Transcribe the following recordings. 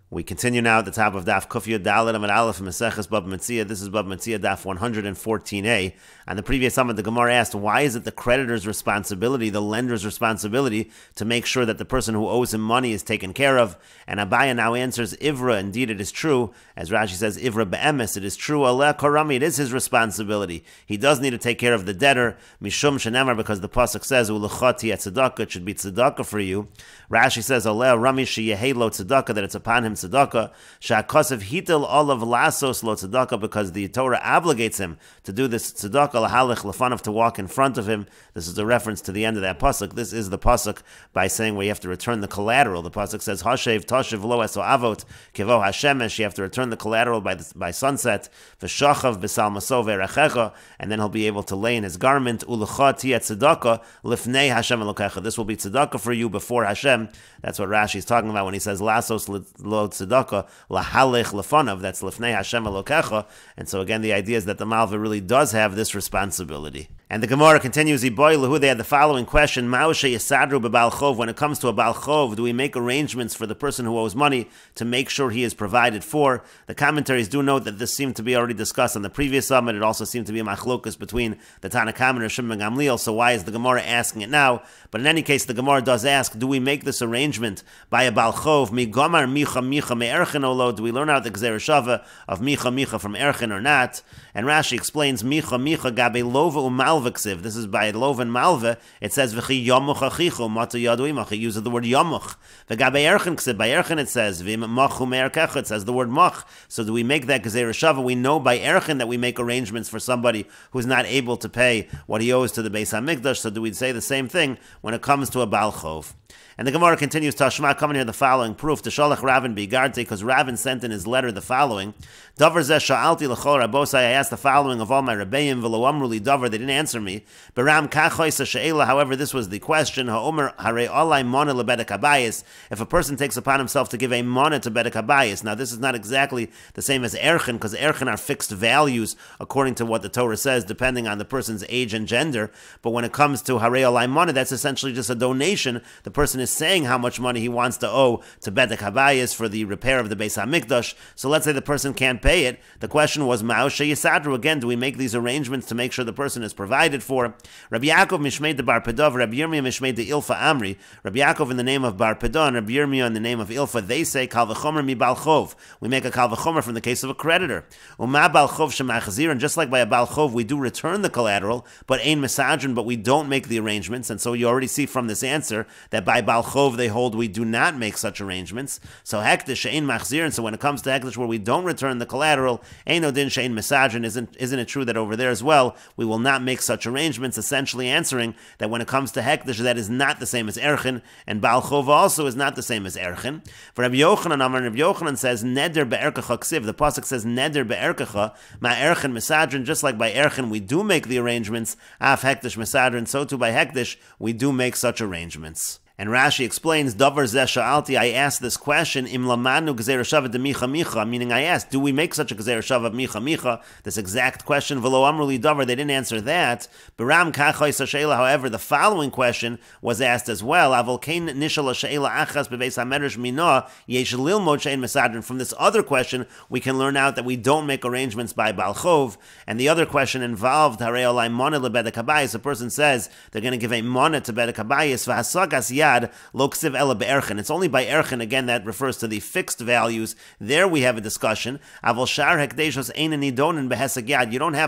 We continue now at the top of Daf Kufya Dalet Amid Aleph Meseches Bava Metzia. This is Bava Metzia Daf 114a. On the previous Amid, the Gemara asked, why is it the creditor's responsibility, the lender's responsibility, to make sure that the person who owes him money is taken care of? And Abaya now answers, Ivra, indeed it is true. As Rashi says, Ivra be'emes, it is true. Allah Karami, it is his responsibility. He does need to take care of the debtor. Mishum Shenemar, because the pasuk says, Ulechati at tzedakah, it should be tzedakah for you. Rashi says, Allah Rami sheyehei lo tzedakah, that it's upon him tzedakah. Sha'kosav hitel olav lasos lo tzedakah, because the Torah obligates him to do this tzedakah lahalech lefanav, to walk in front of him. This is a reference to the end of that pasuk. This is the pasuk by saying where you have to return the collateral. The pasuk says, Hashev tashiv lo eso avot kevo hashemesh. You have to return the collateral by sunset. V'shachav b'sal maso ve'rechecha, and then he'll be able to lay in his garment. Ulecha tiyat tzedakah lifnei Hashem elokecha. This will be tzedakah for you before Hashem. That's what Rashi is talking about when he says lasos lo tzedakah lahalech lefanav. That's lifnei Hashem elokecha. And so again, the idea is that the Malva really does have this responsibility. And the Gemara continues, they had the following question, when it comes to a Baal Chov, do we make arrangements for the person who owes money to make sure he is provided for? The commentaries do note that this seemed to be already discussed on the previous summit. It also seemed to be a machlokus between the Tanakh and Rishon ben Gamliel, so why is the Gemara asking it now? But in any case, the Gemara does ask, do we make this arrangement by a Baal Chov, mi gomar micha micha me'erchen olo? Do we learn out the Gzeir Shava of micha micha from erchen or not? And Rashi explains, micha micha gabe lova umal. This is by Lov and Malva. It says v'chi yamuch achichu mata yadu imach. It uses the word yamuch. V'gabe erchen ksiv. By erchen it says v'im machu me'erkecha. It says the word mach. So do we make that gezeira shava? We know by erchen that we make arrangements for somebody who's not able to pay what he owes to the Beis Hamikdash. So do we say the same thing when it comes to a Baal Chov? And the Gemara continues, Tashma, coming here the following proof, to Sholach Ravin Bigarte, because Ravin sent in his letter the following, Davar zeh sha'alti l'chol Rabosai, I asked the following of all my Rebbeim, v'lo amru li davar, they didn't answer me. Beram kachoisa she'ela, however, this was the question, ha'omer harei olai mona lebedek habayis, if a person takes upon himself to give a mona to bedek habayis. Now this is not exactly the same as erchen, because erchen are fixed values, according to what the Torah says, depending on the person's age and gender, but when it comes to harei olai mona, that's essentially just a donation. The person is saying how much money he wants to owe to Bedek Habayis for the repair of the Beis HaMikdash. So let's say the person can't pay it. The question was, Ma'o sheyisadru, again, do we make these arrangements to make sure the person is provided for? Rabbi Yaakov Mishmei de Bar Pedav, Rabbi Yirmiyah Mishmei de Ilfa Amri. Rabbi Yaakov in the name of Bar Pedah, and Rabbi Yirmiyah in the name of Ilfa, they say, Kal v'chomer mi Bal Chov. We make a Kal v'chomer from the case of a creditor. Uma Bal Chov shemachzir, and just like by a Bal Chov, we do return the collateral, but ein mesajin, but we don't make the arrangements. And so you already see from this answer that by Bal Chov they hold we do not make such arrangements. So hektish she'ein machzir, and so when it comes to hektish where we don't return the collateral, eino din she'ein mesajin, isn't it true that over there as well we will not make such arrangements? Essentially answering that when it comes to hektish, that is not the same as erchen, and Baal Chov also is not the same as erchen. For Rabbi Yochanan, Rabbi Yochanan says neder be'erkecha ksiv. The pasuk says neder be'erkecha ma erchen mesajin. Just like by erchen we do make the arrangements, af hektish mesajin, so too by hektish we do make such arrangements. And Rashi explains, Davar zeh sha'alti, I asked this question, Im lamanu gzeir shava de micha micha, meaning I asked, do we make such a gzeir shava of micha micha? This exact question, v'lo amru li davar, they didn't answer that. Beram kachoy sa'sheila, however, the following question was asked as well, Avol kein nishal she'ela achas bebeis hamedrash mina, yesh lilmod she'en mesadrin. From this other question, we can learn out that we don't make arrangements by Baal Chov, and the other question involved, harei olai mona lebedek habayis, a person says, they're going to give a mona to bedek habayis, v'hasagas yad, it's only by erchen, again, that refers to the fixed values. There we have a discussion. You don't have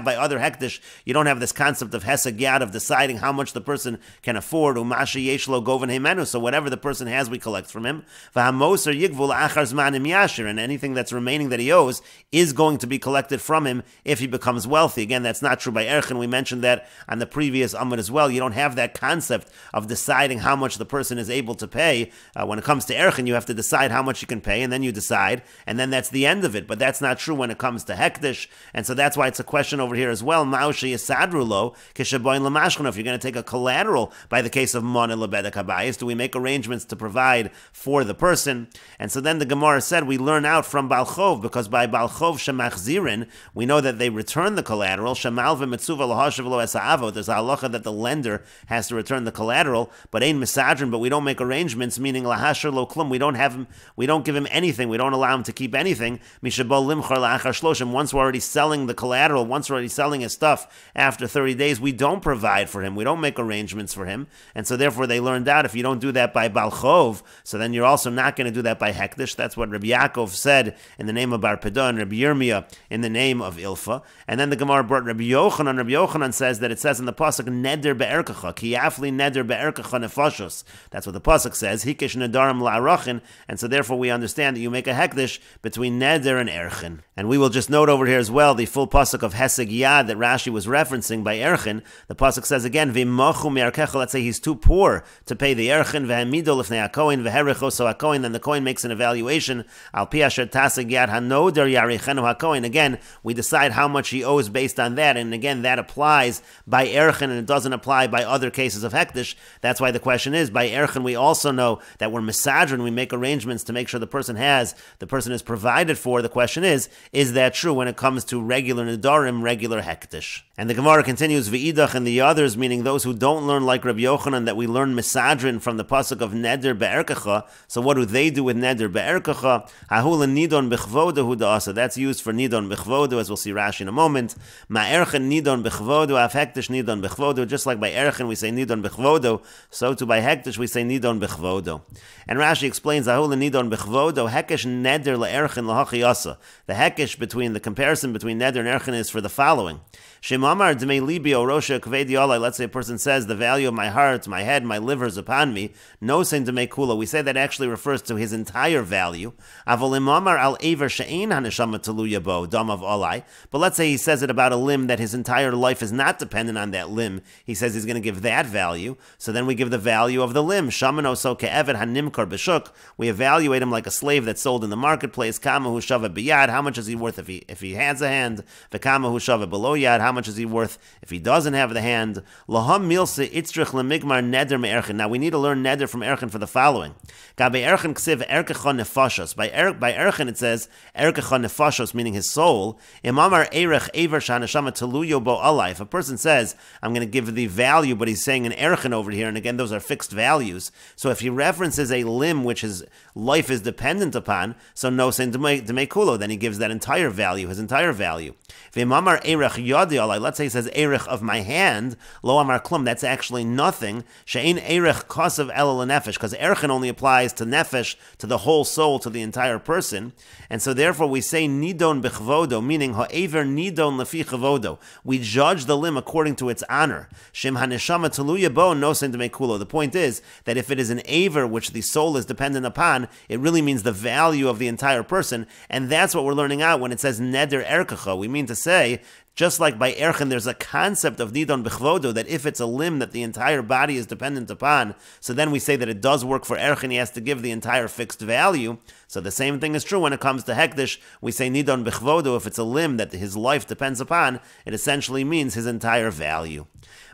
by other hektish, you don't have this concept of heseg yad, of deciding how much the person can afford. So whatever the person has, we collect from him. And anything that's remaining that he owes is going to be collected from him if he becomes wealthy. Again, that's not true by erchen. We mentioned that on the previous Amud as well. You don't have that concept of deciding how much the person is able to pay. When it comes to erchen, you have to decide how much you can pay, and then you decide, and then that's the end of it. But that's not true when it comes to hektish, and so that's why it's a question over here as well. If you're going to take a collateral by the case of mona lebedek habayis, do we make arrangements to provide for the person? And so then the Gemara said we learn out from Baal Chov, because by Baal Chov shemachzirin, we know that they return the collateral. Shemal v'metzuva lahashav lo esa'avot. There's a halacha that the lender has to return the collateral, but ein mesajrin, but but we don't make arrangements, meaning lahasher lo klum, we don't give him anything, we don't allow him to keep anything. Mishabol limchar la'achar shloshim, once we're already selling the collateral, once we're already selling his stuff, after 30 days, we don't provide for him, we don't make arrangements for him, and so therefore they learned out, if you don't do that by balchov, so then you're also not going to do that by hektish. That's what Rabbi Yaakov said in the name of Bar Pedah, and Rabbi Yirmiyah in the name of Ilfa. And then the Gemara brought Rabbi Yochanan. Rabbi Yochanan says that it says in the pasuk neder be'erkacha kiyafli neder be'erkacha nefashos. That's what the pasuk says. Hikish nedarim la'arachin. And so therefore we understand that you make a hektish between neder and erchin. And we will just note over here as well the full pasuk of heseg yad that Rashi was referencing by erchin. The pasuk says again v'machu me'erkecha. Let's say he's too poor to pay the erchin v'hamido lifnei hakohen v'hericho so hakohen. Then the kohen makes an evaluation al pi asher taseg yad hanoder yarichenu hakohen. Again, we decide how much he owes based on that, and again, that applies by erchin, and it doesn't apply by other cases of hektish. That's why the question is, by erchin, we also know that we're misadrin, we make arrangements to make sure the person is provided for. The question is that true when it comes to regular nedarim, regular hektish? And the Gemara continues, v'idach, and the others, meaning those who don't learn like Rabbi Yochanan, that we learn misadrin from the pasuk of neder be'erkacha. So what do they do with neder be'erkacha? Hahula nidon b'chvoda hu da'asa. That's used for nidon b'chvoda, as we'll see Rashi in a moment. Ma'erchen nidon b'chvodo, af hektish nidon b'chvodo. Just like by erchen we say nidon b'chvodo, so too by hektish we say nidon b'chvodo. And Rashi explains, ahula nidon b'chvodo, hekesh neder la'erchen lahachiyasa. The hekesh between, the comparison between neder and erchen is for the following. Shemamar dmei libi o rosha kvedi alai. Let's say a person says, the value of my heart, my head, my liver is upon me. No sein dmei kula. We say that actually refers to his entire value. Avolimamar al aver she'ein haneshama teluya bo dam of alai. But let's say he says it about a limb that his entire life is not dependent on that limb. He says he's going to give that value. So then we give the value of the limb. Shamano so ke'eved hanimkar b'shuk. We evaluate him like a slave that's sold in the marketplace. Kama hu shava biyad. How much is he worth if he has a hand? V'kama hu shava below yad. How much is he worth if he doesn't have the hand? Laham milse itzrich lemigmar neder me'erchen. Now we need to learn neder from erchen for the following. Gabe erchen ksiv erkecha nefashos. By erchen it says erkecha nefashos, meaning his soul. Imamar erech aver shaneshama teluyo bo alai. If a person says, I'm going to give the value, but he's saying an erchen over here, and again those are fixed values. So if he references a limb which his life is dependent upon, so no sein demei kulo, then he gives that entire value, his entire value. V'imamar erech yadi alai. Let's say he says erech of my hand, lo amar klum, that's actually nothing. She'ein erech kosav ela lenefesh, because erchen only applies to nefesh, to the whole soul, to the entire person. And so therefore we say nidon b'chvodo, meaning ha'ever nidon lefi chavodo. We judge the limb according to its honor. Shem haneshama teluya bo no sein demei kulo. The point is that if it is an aver which the soul is dependent upon, it really means the value of the entire person, and that's what we're learning out when it says neder erkacha. We mean to say, just like by erchen, there's a concept of nidon b'chvodo, that if it's a limb that the entire body is dependent upon, so then we say that it does work for erchen, he has to give the entire fixed value. So the same thing is true when it comes to hektish. We say nidon b'chvodo, if it's a limb that his life depends upon, it essentially means his entire value.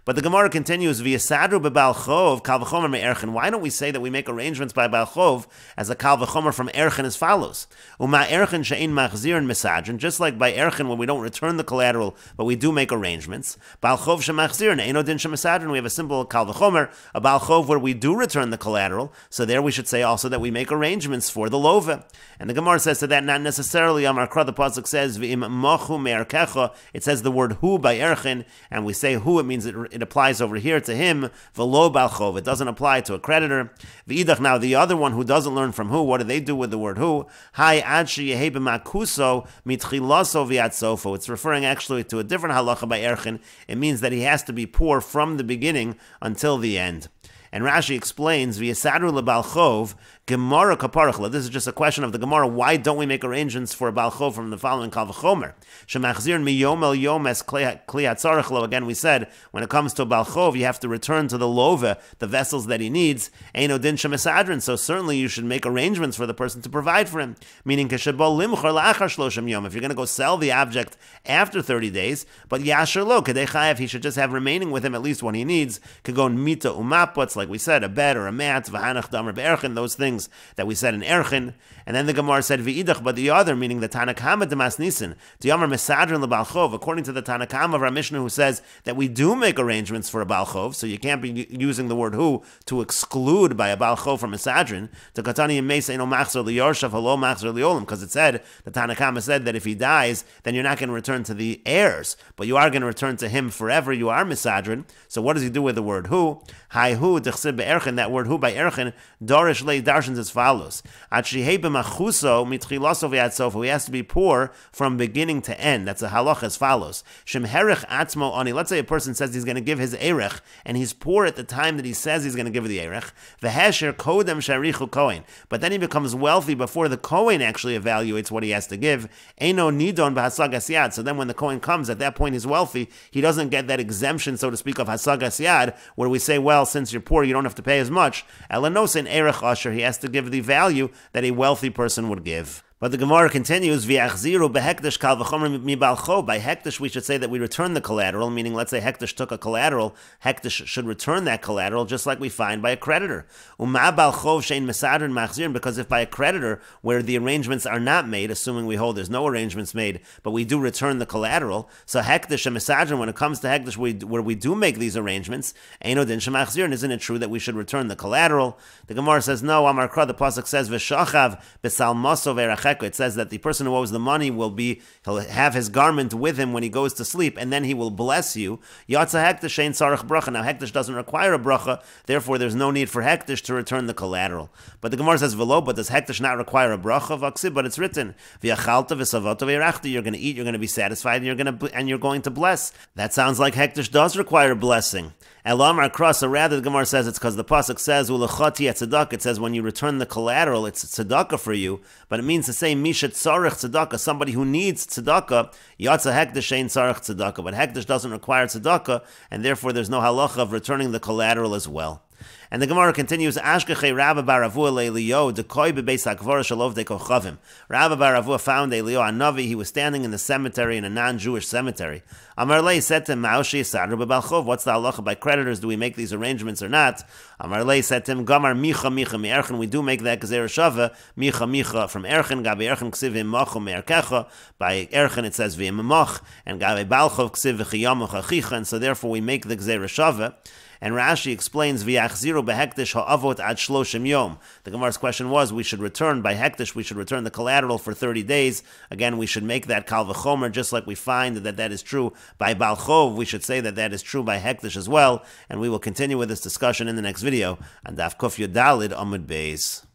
But the Gemara continues, v'yasadru b'bal chov kal v'chomer me'erchen. Why don't we say that we make arrangements by bal chov as a kal v'chomer from erchen as follows? Uma erchen she'ein machzir and mesadrin. Just like by erchen when we don't return the collateral, but we do make arrangements. Bal chov she'machzir and eino din she'mesadrin. We have a simple kal v'chomer, a bal chov where we do return the collateral. So there we should say also that we make arrangements for the lova. And the Gemara says to that, not necessarily. Amar Kra, the pasuk says v'im mochu me'erkecha. It says the word hu by erchen, and we say hu, it means it applies over here to him, v'lo bal chov. It doesn't apply to a creditor. V'idach, now the other one who doesn't learn from who, what do they do with the word who? Hai ad sheyehei b'makuso mitchilaso v'yad sofo. It's referring actually to a different halacha by erchen. It means that he has to be poor from the beginning until the end. And Rashi explains, v'yasadru lebal chov, Gemara kaparachla. This is just a question of the Gemara. Why don't we make arrangements for a bal chov from the following kal v'chomer? Shemachzir miyom el yom es kli hatzarech. Again, we said when it comes to a bal chov, you have to return to the lova, the vessels that he needs. Eino din shemesadrin. So certainly you should make arrangements for the person to provide for him. Meaning keshebol limchar la'achar shloshim yom. If you're going to go sell the object after 30 days, but yasher lo kadei chayav, he should just have remaining with him at least what he needs. Kagon mita umapotz, like we said, a bed or a mat, v'hanach damar be'erchen, those things that we said in erchen. And then the Gemara said, V'idach, but the other, meaning the Tanakama Demas Nisan, Diyamar Mesadrin LeBalchov, according to the Tanakama of our Mishnah, who says that we do make arrangements for a Balchov, so you can't be using the word who to exclude by a Balchov from Mesadrin, to Katani Mesa Eno Machzer Liyorshav Halo Machzer Liolim, because it said, the Tanakama said that if he dies, then you're not going to return to the heirs, but you are going to return to him forever. You are Mesadrin. So what does he do with the word who? Hai hu dechsib be'erchen, that word who by erchen, dorish lei darshans as follows. Atshihei b'machuso mitchilaso v'yatsofu. He has to be poor from beginning to end. That's a halach as follows. Shem herech atzmo ani. Let's say a person says he's going to give his erech, and he's poor at the time that he says he's going to give the erech. V'hesher kodem sharichu kohen. But then he becomes wealthy before the kohen actually evaluates what he has to give. Eino nidon b'hasagas yad. So then when the kohen comes, at that point he's wealthy. He doesn't get that exemption, so to speak, of hasagas yad, where we say, well, since you're poor, you don't have to pay as much. Elanos in erech asher, he has to give the value that a wealthy person would give. But the Gemara continues, V'yachziru behekdesh kal v'chomer mibalcho. By hekdesh, we should say that we return the collateral, meaning let's say hekdesh took a collateral, hekdesh should return that collateral, just like we find by a creditor. Uma balchov shein mesadrin machzirin, because if by a creditor, where the arrangements are not made, assuming we hold there's no arrangements made, but we do return the collateral, so hekdesh and mesadrin, when it comes to hekdesh, where we do make these arrangements, eino din shemachzirin, isn't it true that we should return the collateral? The Gemara says, no, Amar Kra, the pasuk says, V'shachav b'salmoso v'erachek. It says that the person who owes the money he'll have his garment with him when he goes to sleep, and then he will bless you. Yatsa hekdesh shein sarach bracha. Now hekdesh doesn't require a bracha, therefore there's no need for hekdesh to return the collateral. But the Gemara says v'lo, but does hekdesh not require a bracha? Vaksib, but it's written v'yachalta v'savota v'yirachta. You're going to eat, you're going to be satisfied, and you're going to bless. That sounds like hekdesh does require blessing. Elamar Kra, so rather the Gemara says it's because the pasuk says ulechati at tzedakah. It says when you return the collateral, it's tzedakah for you, but it means to say mishat tzarech tzedakah, somebody who needs tzedakah. Yatsa hekdesh ain't tzarech tzedakah, but hekdesh doesn't require tzedakah, and therefore there's no halacha of returning the collateral as well. And the Gemara continues, Ashkechei Rabba bar Avua le'Elio dekoi bebeis hakvara shalov dekochavim. Rabba bar Avua found Elio Hanavi. He was standing in the cemetery, in a non-Jewish cemetery. Amar Lei said to him, Ma'oshi Yisadru bebalchov. What's the halacha by creditors? Do we make these arrangements or not? Amar Lei said to him, Gamar micha micha me'erchen. We do make that gzeira shava. Micha micha from erchen. Gabi erchen ksiv v'imochu me'erkecha. By erchen it says v'imoch. And gabi balchov ksiv v'chiyamoch achicha. And so therefore we make the gzeira shava. And Rashi explains, V'yachziru behekdesh ha'avot ad shloshim yom. The Gemara's question was, we should return, by hekdesh, we should return the collateral for 30 days. Again, we should make that kal v'chomer, just like we find that is true by balchov. We should say that is true by hekdesh as well. And we will continue with this discussion in the next video on Daf Yomi Gemara Amud Beis.